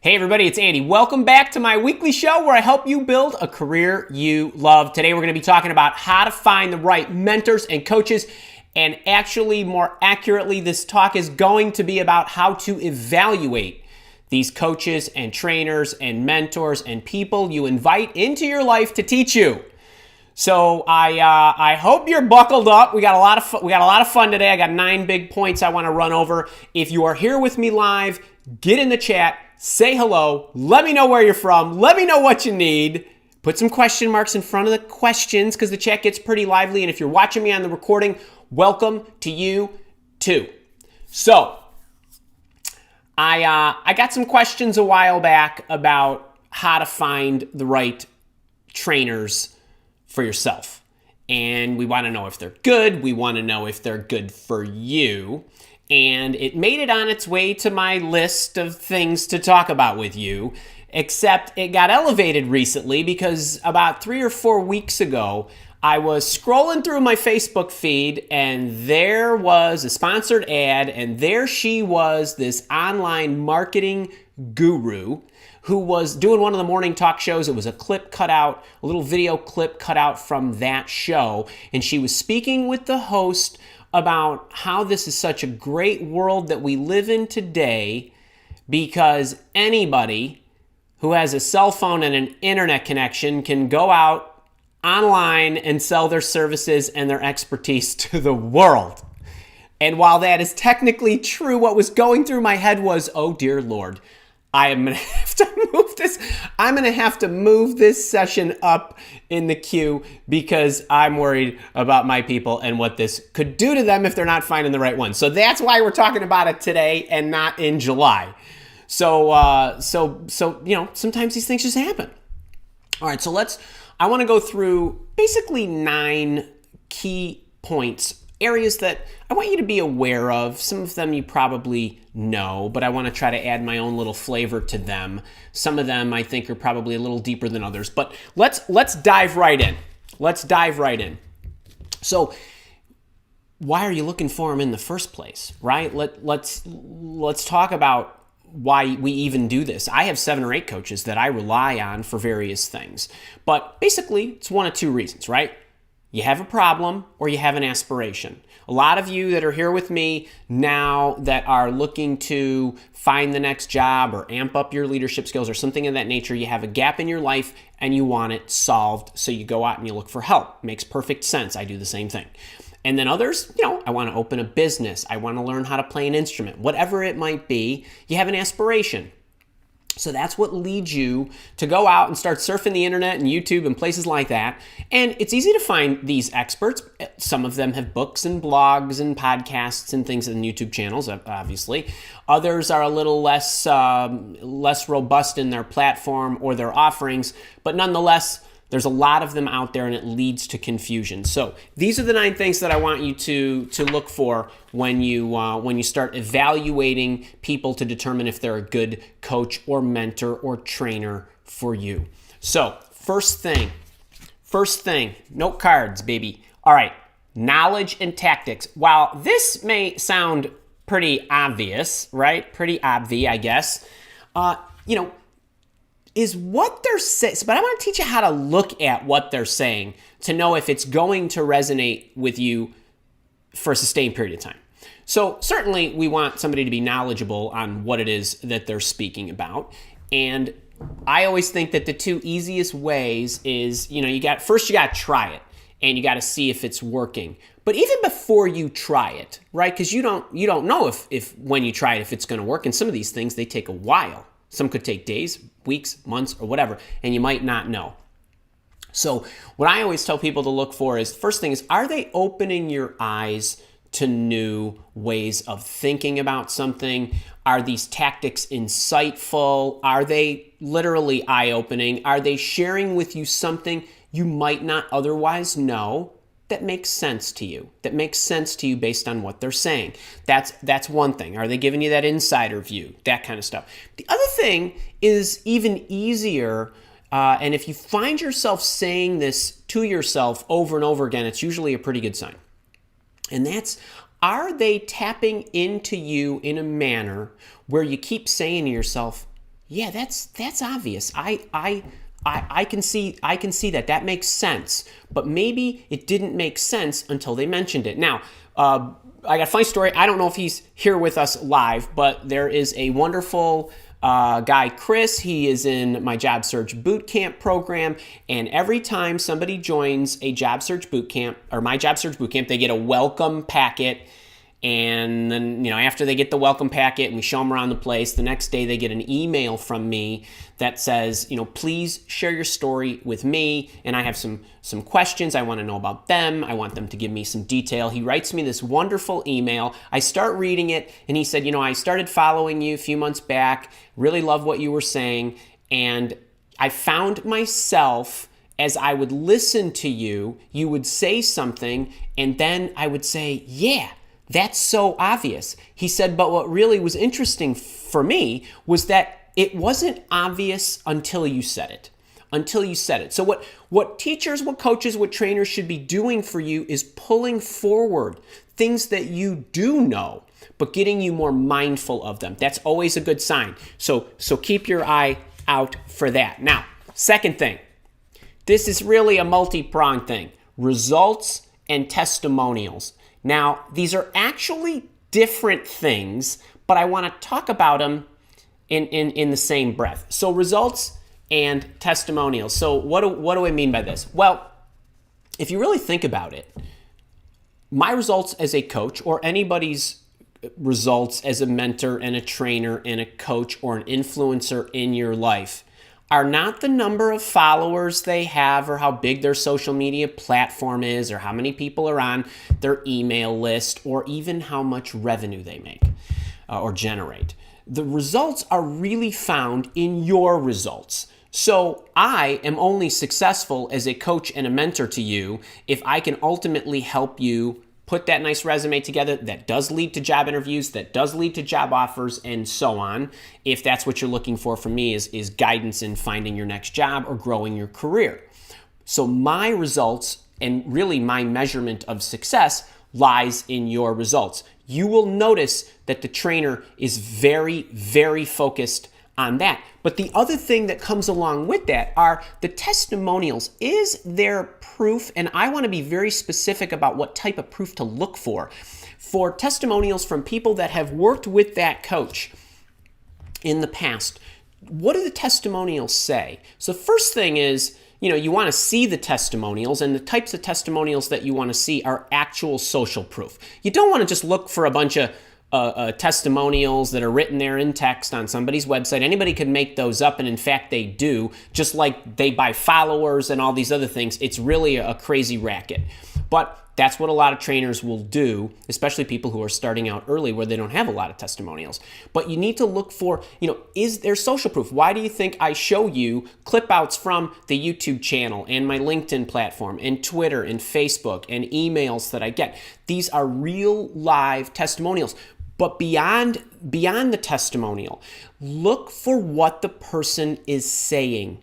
Hey everybody, it's Andy. Welcome back to my weekly show where I help you build a career you love. Today we're going to be talking about how to find the right mentors and coaches. And actually, more accurately, this talk is going to be about how to evaluate these coaches and trainers and mentors and people you invite into your life to teach you. So I hope you're buckled up. We got a lot of fun today. I got 9 big points I want to run over. If you are here with me live, get in the chat. Say hello. Let me know where you're from. Let me know what you need. Put some question marks in front of the questions because the chat gets pretty lively. And if you're watching me on the recording, welcome to you too. So I got some questions a while back about how to find the right trainers for yourself. And we want to know if they're good. We want to know if they're good for you. And it made it on its way to my list of things to talk about with you, except it got elevated recently because about 3 or 4 weeks ago, I was scrolling through my Facebook feed and there was a sponsored ad, and there she was, this online marketing guru who was doing one of the morning talk shows. It was a clip cut out, a little video clip cut out from that show, and she was speaking with the host about how this is such a great world that we live in today because anybody who has a cell phone and an internet connection can go out online and sell their services and their expertise to the world. And while that is technically true, what was going through my head was, oh dear Lord, I am going to have to move this. I'm going to have to move this session up in the queue because I'm worried about my people and what this could do to them if they're not finding the right one. So that's why we're talking about it today and not in July. So sometimes these things just happen. All right, I want to go through basically 9 key points, areas that I want you to be aware of. Some of them you probably know, but I want to try to add my own little flavor to them. Some of them I think are probably a little deeper than others, but let's dive right in. So why are you looking for them in the first place, right? Let's talk about why we even do this. I have 7 or 8 coaches that I rely on for various things, but basically it's one of 2 reasons, right? You have a problem or you have an aspiration. A lot of you that are here with me now that are looking to find the next job or amp up your leadership skills or something of that nature, you have a gap in your life and you want it solved, so you go out and you look for help. Makes perfect sense. I do the same thing. And then others, I want to open a business. I want to learn how to play an instrument. Whatever it might be, you have an aspiration. So that's what leads you to go out and start surfing the internet and YouTube and places like that. And it's easy to find these experts. Some of them have books and blogs and podcasts and things and YouTube channels, obviously. Others are a little less robust in their platform or their offerings, but nonetheless, there's a lot of them out there and it leads to confusion. So these are the 9 things that I want you to look for when you start evaluating people to determine if they're a good coach or mentor or trainer for you. So first thing, note cards, baby. All right, knowledge and tactics. While this may sound pretty obvious, right? Pretty obvious, I guess. Is what they're saying, but I want to teach you how to look at what they're saying to know if it's going to resonate with you for a sustained period of time. So certainly we want somebody to be knowledgeable on what it is that they're speaking about. And I always think that the 2 easiest ways is, you got to try it and you got to see if it's working. But even before you try it, right? Because you don't know if when you try it, if it's going to work. And some of these things, they take a while. Some could take days, weeks, months, or whatever, and you might not know. So what I always tell people to look for is, first thing is, are they opening your eyes to new ways of thinking about something? Are these tactics insightful? Are they literally eye-opening? Are they sharing with you something you might not otherwise know that makes sense to you, based on what they're saying? That's one thing. Are they giving you that insider view? That kind of stuff. The other thing is even easier, and if you find yourself saying this to yourself over and over again, it's usually a pretty good sign. And that's, are they tapping into you in a manner where you keep saying to yourself, yeah, that's obvious. I can see that. That makes sense. But maybe it didn't make sense until they mentioned it. Now, I got a funny story. I don't know if he's here with us live, but there is a wonderful guy, Chris. He is in my Job Search Bootcamp program, and every time somebody joins a Job Search Bootcamp or my Job Search Bootcamp, they get a welcome packet. And then, after they get the welcome packet and we show them around the place, the next day they get an email from me that says, please share your story with me. And I have some questions. I want to know about them. I want them to give me some detail. He writes me this wonderful email. I start reading it, and he said, I started following you a few months back. Really love what you were saying. And I found myself, as I would listen to you, you would say something, and then I would say, yeah, that's so obvious. He said, but what really was interesting for me was that it wasn't obvious until you said it. So what teachers, what coaches, what trainers should be doing for you is pulling forward things that you do know, but getting you more mindful of them. That's always a good sign. So keep your eye out for that. Now, second thing, this is really a multi-pronged thing. Results and testimonials. Now, these are actually different things, but I want to talk about them in the same breath. So results and testimonials. So what do I mean by this? Well, if you really think about it, my results as a coach, or anybody's results as a mentor and a trainer and a coach or an influencer in your life, are not the number of followers they have or how big their social media platform is or how many people are on their email list or even how much revenue they make or generate. The results are really found in your results. So I am only successful as a coach and a mentor to you if I can ultimately help you put that nice resume together that does lead to job interviews, that does lead to job offers, and so on. If that's what you're looking for from me is guidance in finding your next job or growing your career. So my results and really my measurement of success lies in your results. You will notice that the trainer is very, very focused on that. But the other thing that comes along with that are the testimonials. Is there proof? And I want to be very specific about what type of proof to look for. For testimonials from people that have worked with that coach in the past, what do the testimonials say? So the first thing is, you want to see the testimonials, and the types of testimonials that you want to see are actual social proof. You don't want to just look for a bunch of testimonials that are written there in text on somebody's website. Anybody can make those up, and in fact they do, just like they buy followers and all these other things. It's really a crazy racket. But that's what a lot of trainers will do, especially people who are starting out early where they don't have a lot of testimonials. But you need to look for, is there social proof? Why do you think I show you clip outs from the YouTube channel and my LinkedIn platform and Twitter and Facebook and emails that I get? These are real live testimonials. But beyond the testimonial, look for what the person is saying.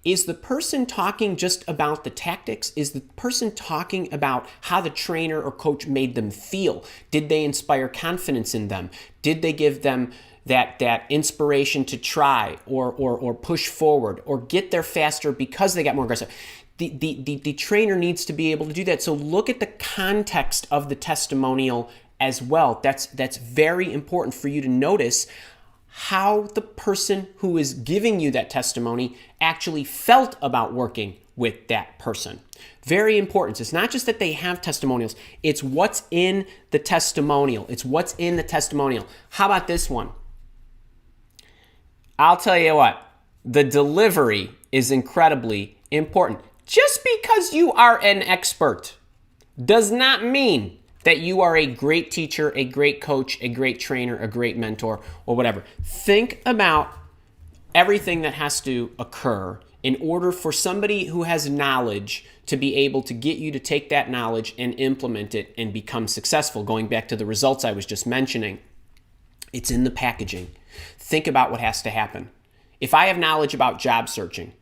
Is the person talking just about the tactics? Is the person talking about how the trainer or coach made them feel? Did they inspire confidence in them? Did they give them that inspiration to try or push forward or get there faster because they got more aggressive? The trainer needs to be able to do that. So look at the context of the testimonial as well. That's very important for you to notice how the person who is giving you that testimony actually felt about working with that person. Very important. It's not just that they have testimonials, it's what's in the testimonial. How about this one? I'll tell you what, the delivery is incredibly important. Just because you are an expert does not mean that you are a great teacher, a great coach, a great trainer, a great mentor, or whatever. Think about everything that has to occur in order for somebody who has knowledge to be able to get you to take that knowledge and implement it and become successful. Going back to the results I was just mentioning, it's in the packaging. Think about what has to happen. If I have knowledge about job searching,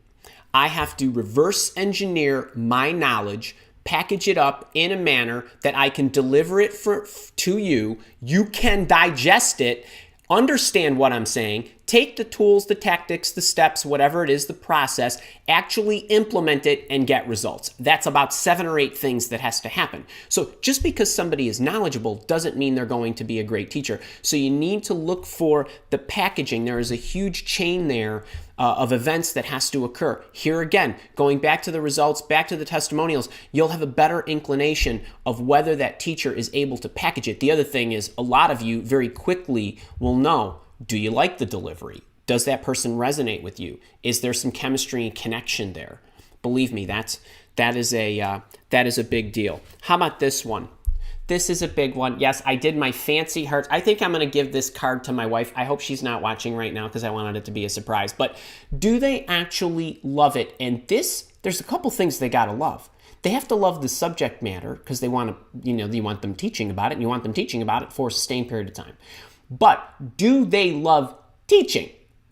I have to reverse engineer my knowledge, package it up in a manner that I can deliver it to you. You can digest it, understand what I'm saying, Take the tools, the tactics, the steps, whatever it is, the process, actually implement it and get results. That's about 7 or 8 things that has to happen. So just because somebody is knowledgeable doesn't mean they're going to be a great teacher. So you need to look for the packaging. There is a huge chain there of events that has to occur. Here again, going back to the results, back to the testimonials, you'll have a better inclination of whether that teacher is able to package it. The other thing is a lot of you very quickly will know, do you like the delivery? Does that person resonate with you? Is there some chemistry and connection there? Believe me, that is a big deal. How about this one? This is a big one. Yes, I did my fancy hearts. I think I'm going to give this card to my wife. I hope she's not watching right now because I wanted it to be a surprise. But do they actually love it? And there's a couple things they got to love. They have to love the subject matter because they want to, you want them teaching about it, and you want them teaching about it for a sustained period of time. But do they love teaching?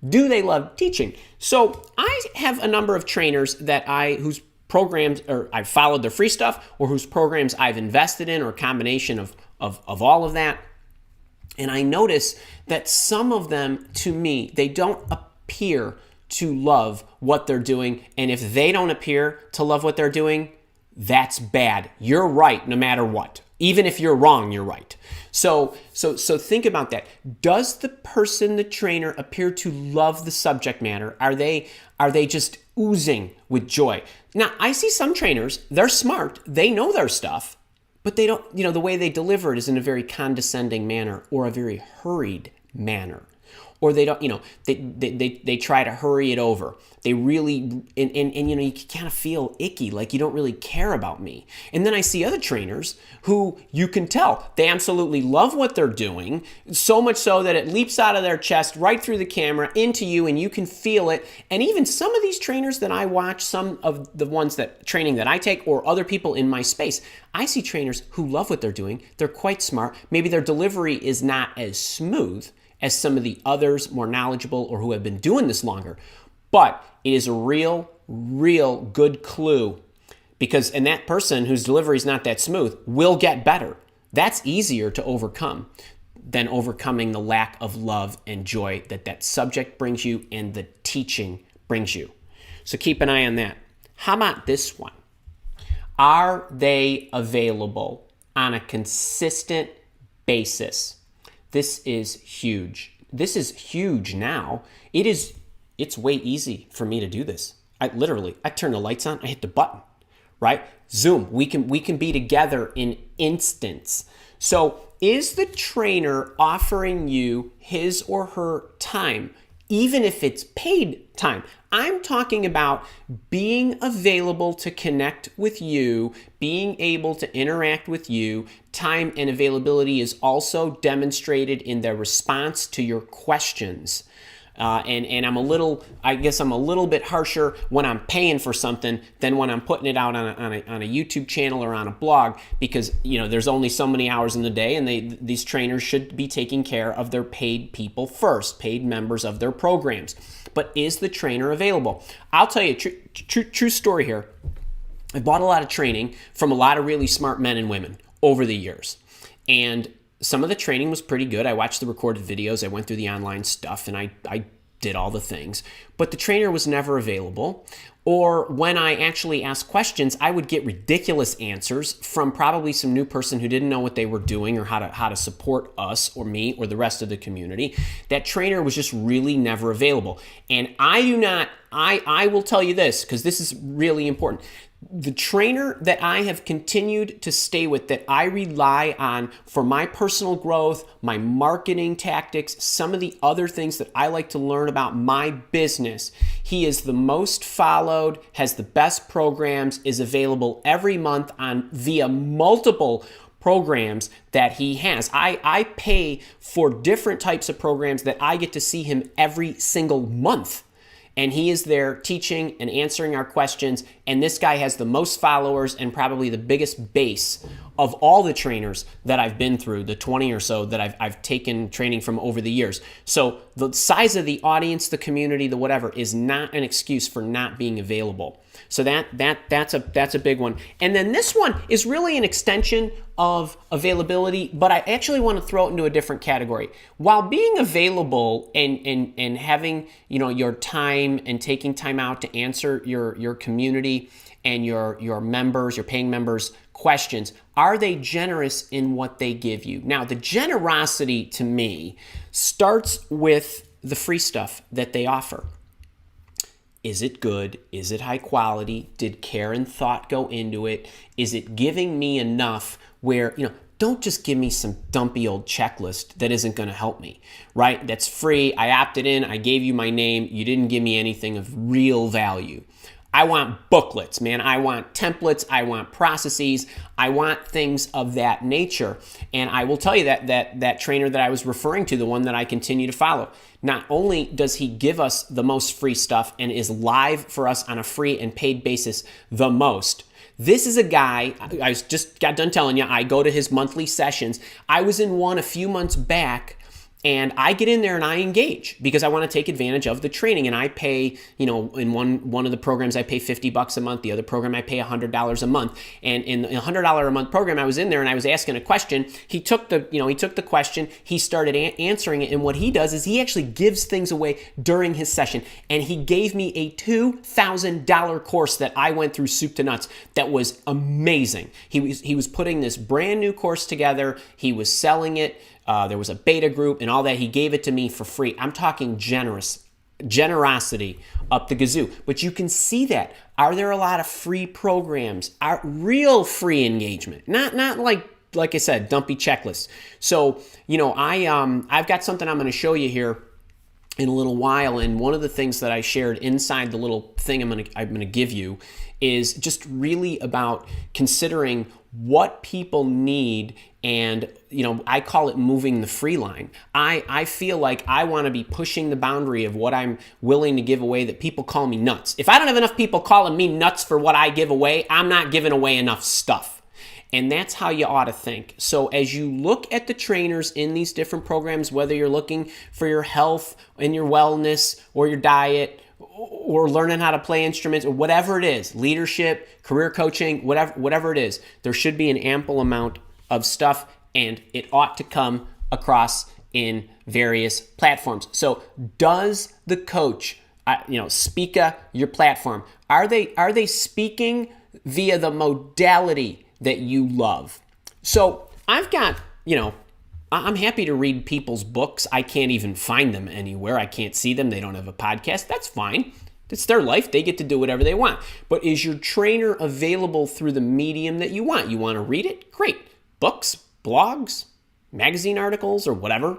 Do they love teaching? So I have a number of trainers whose programs, or I've followed their free stuff, or whose programs I've invested in, or a combination of all of that. And I notice that some of them, to me, they don't appear to love what they're doing. And if they don't appear to love what they're doing, that's bad. You're right no matter what. Even if you're wrong, you're right. So think about that. Does the person, the trainer, appear to love the subject matter? Are they just oozing with joy? Now, I see some trainers, they're smart, they know their stuff, but they don't, the way they deliver it is in a very condescending manner or a very hurried manner. Or they don't, they try to hurry it over. They really, and you kind of feel icky, like you don't really care about me. And then I see other trainers who you can tell they absolutely love what they're doing, so much so that it leaps out of their chest right through the camera into you, and you can feel it. And even some of these trainers that I watch, some of the ones training that I take, or other people in my space, I see trainers who love what they're doing. They're quite smart. Maybe their delivery is not as smooth as some of the others, more knowledgeable or who have been doing this longer. But it is a real good clue, and that person whose delivery is not that smooth will get better. That's easier to overcome than overcoming the lack of love and joy that subject brings you and the teaching brings you. So keep an eye on that. How about this one? Are they available on a consistent basis? This is huge. This is huge now. It's way easy for me to do this. I turn the lights on, I hit the button, right? Zoom, we can be together in instants. So is the trainer offering you his or her time, even if it's paid time? I'm talking about being available to connect with you, being able to interact with you. Time and availability is also demonstrated in their response to your questions. And I'm a little bit harsher when I'm paying for something than when I'm putting it out on a YouTube channel or on a blog, because there's only so many hours in the day, and these trainers should be taking care of their paid people first, paid members of their programs. But is the trainer available? I'll tell you a true story here. I bought a lot of training from a lot of really smart men and women over the years, and some of the training was pretty good. I watched the recorded videos, I went through the online stuff, and I did all the things. But the trainer was never available. Or when I actually asked questions, I would get ridiculous answers from probably some new person who didn't know what they were doing or how to support us or me or the rest of the community. That trainer was just really never available. And I will tell you this, because this is really important. The trainer that I have continued to stay with, that I rely on for my personal growth, my marketing tactics, some of the other things that I like to learn about my business, he is the most followed, has the best programs, is available every month via multiple programs that he has. I pay for different types of programs that I get to see him every single month. And he is there teaching and answering our questions. And this guy has the most followers and probably the biggest base of all the trainers that I've been through, the 20 or so that I've taken training from over the years. So the size of the audience, the community, the whatever, is not an excuse for not being available. So that's a big one. And then this one is really an extension of availability, but I actually want to throw it into a different category. While being available and having, your time and taking time out to answer your community and your members, your paying members' questions, are they generous in what they give you? Now, the generosity to me starts with the free stuff that they offer. Is it good? Is it high quality? Did care and thought go into it? Is it giving me enough where, don't just give me some dumpy old checklist that isn't going to help me, right? That's free. I opted in. I gave you my name. You didn't give me anything of real value. I want booklets, man. I want templates. I want processes. I want things of that nature. And I will tell you that trainer that I was referring to, the one that I continue to follow, not only does he give us the most free stuff and is live for us on a free and paid basis the most. This is a guy, I just got done telling you, I go to his monthly sessions. I was in one a few months back, and I get in there and I engage because I want to take advantage of the training. And I pay, in one of the programs, I pay $50 a month. The other program, I pay $100 a month. And in the $100 a month program, I was in there and I was asking a question. He took the question, he started answering it. And what he does is he actually gives things away during his session. And he gave me a $2,000 course that I went through soup to nuts that was amazing. He was putting this brand new course together. He was selling it. There was a beta group and all that. He gave it to me for free. I'm talking generosity up the gazoo. But you can see that. Are there a lot of free programs? Are real free engagement? Not like I said, dumpy checklists. So, I've got something I'm going to show you here in a little while. And one of the things that I shared inside the little thing I'm going to give you is just really about considering what people need. And, I call it moving the free line. I feel like I want to be pushing the boundary of what I'm willing to give away that people call me nuts. If I don't have enough people calling me nuts for what I give away, I'm not giving away enough stuff. And that's how you ought to think. So as you look at the trainers in these different programs, whether you're looking for your health and your wellness or your diet or learning how to play instruments or whatever it is, leadership, career coaching, whatever it is, there should be an ample amount of stuff, and it ought to come across in various platforms. So does the coach, Spica, your platform, are they speaking via the modality that you love? So I've got, I'm happy to read people's books. I can't even find them anywhere. I can't see them. They don't have a podcast. That's fine. It's their life. They get to do whatever they want. But is your trainer available through the medium that you want? You want to read it? Great. Books, blogs, magazine articles, or whatever.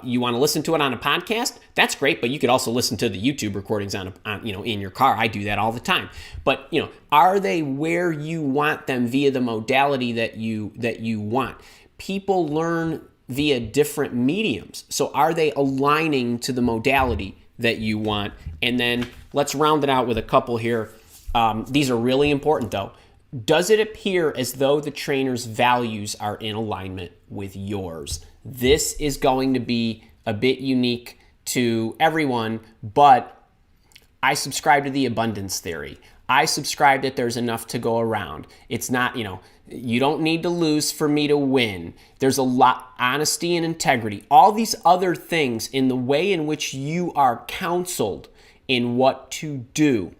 You want to listen to it on a podcast? That's great, but you could also listen to the YouTube recordings on in your car. I do that all the time. But are they where you want them via the modality that you want? People learn via different mediums. So are they aligning to the modality that you want? And then let's round it out with a couple here. These are really important though. Does it appear as though the trainer's values are in alignment with yours? This is going to be a bit unique to everyone, but I subscribe to the abundance theory. I subscribe that there's enough to go around. It's not, you don't need to lose for me to win. There's a lot, honesty and integrity, all these other things in the way in which you are counseled in what to do.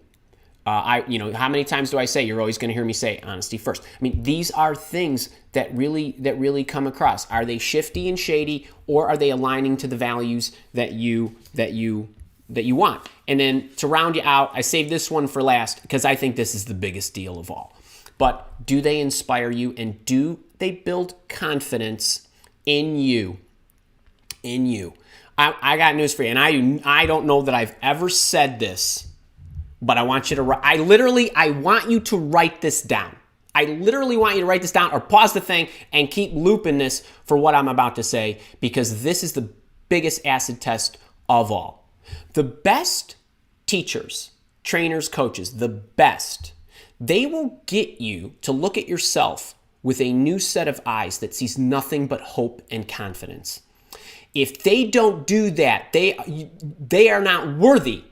How many times do I say, you're always going to hear me say honesty first? I mean, these are things that really come across. Are they shifty and shady, or are they aligning to the values that you want? And then to round you out, I saved this one for last because I think this is the biggest deal of all. But do they inspire you, and do they build confidence in you? I got news for you, and I don't know that I've ever said this, but I want you to I want you to write this down. I literally want you to write this down or pause the thing and keep looping this for what I'm about to say, because this is the biggest acid test of all. The best teachers, trainers, coaches, the best, they will get you to look at yourself with a new set of eyes that sees nothing but hope and confidence. If they don't do that, they are not worthy,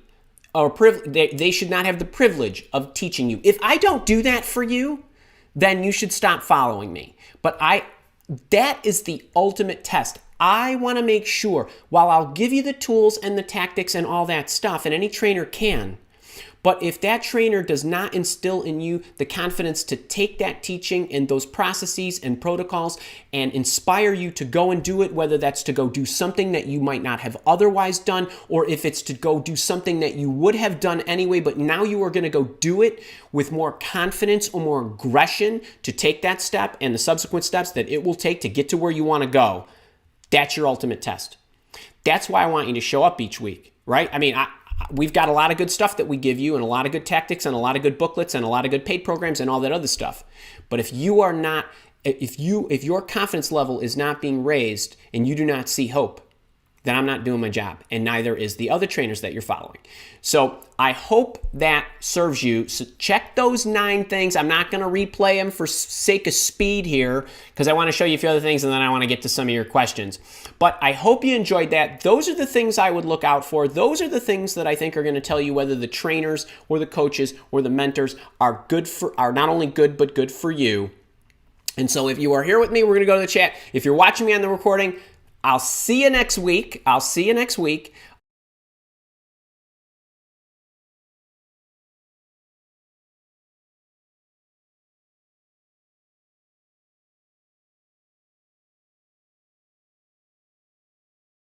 or they should not have the privilege of teaching you. If I don't do that for you, then you should stop following me. But that is the ultimate test. I want to make sure, while I'll give you the tools and the tactics and all that stuff, and any trainer can, but if that trainer does not instill in you the confidence to take that teaching and those processes and protocols and inspire you to go and do it, whether that's to go do something that you might not have otherwise done, or if it's to go do something that you would have done anyway, but now you are going to go do it with more confidence or more aggression to take that step and the subsequent steps that it will take to get to where you want to go, that's your ultimate test. That's why I want you to show up each week, right? I mean, we've got a lot of good stuff that we give you and a lot of good tactics and a lot of good booklets and a lot of good paid programs and all that other stuff. But if your confidence level is not being raised and you do not see hope, then I'm not doing my job, and neither is the other trainers that you're following. So I hope that serves you. So check those 9 things. I'm not going to replay them for sake of speed here because I want to show you a few other things and then I want to get to some of your questions. But I hope you enjoyed that. Those are the things I would look out for. Those are the things that I think are going to tell you whether the trainers or the coaches or the mentors are not only good, but good for you. And so if you are here with me, we're going to go to the chat. If you're watching me on the recording, I'll see you next week.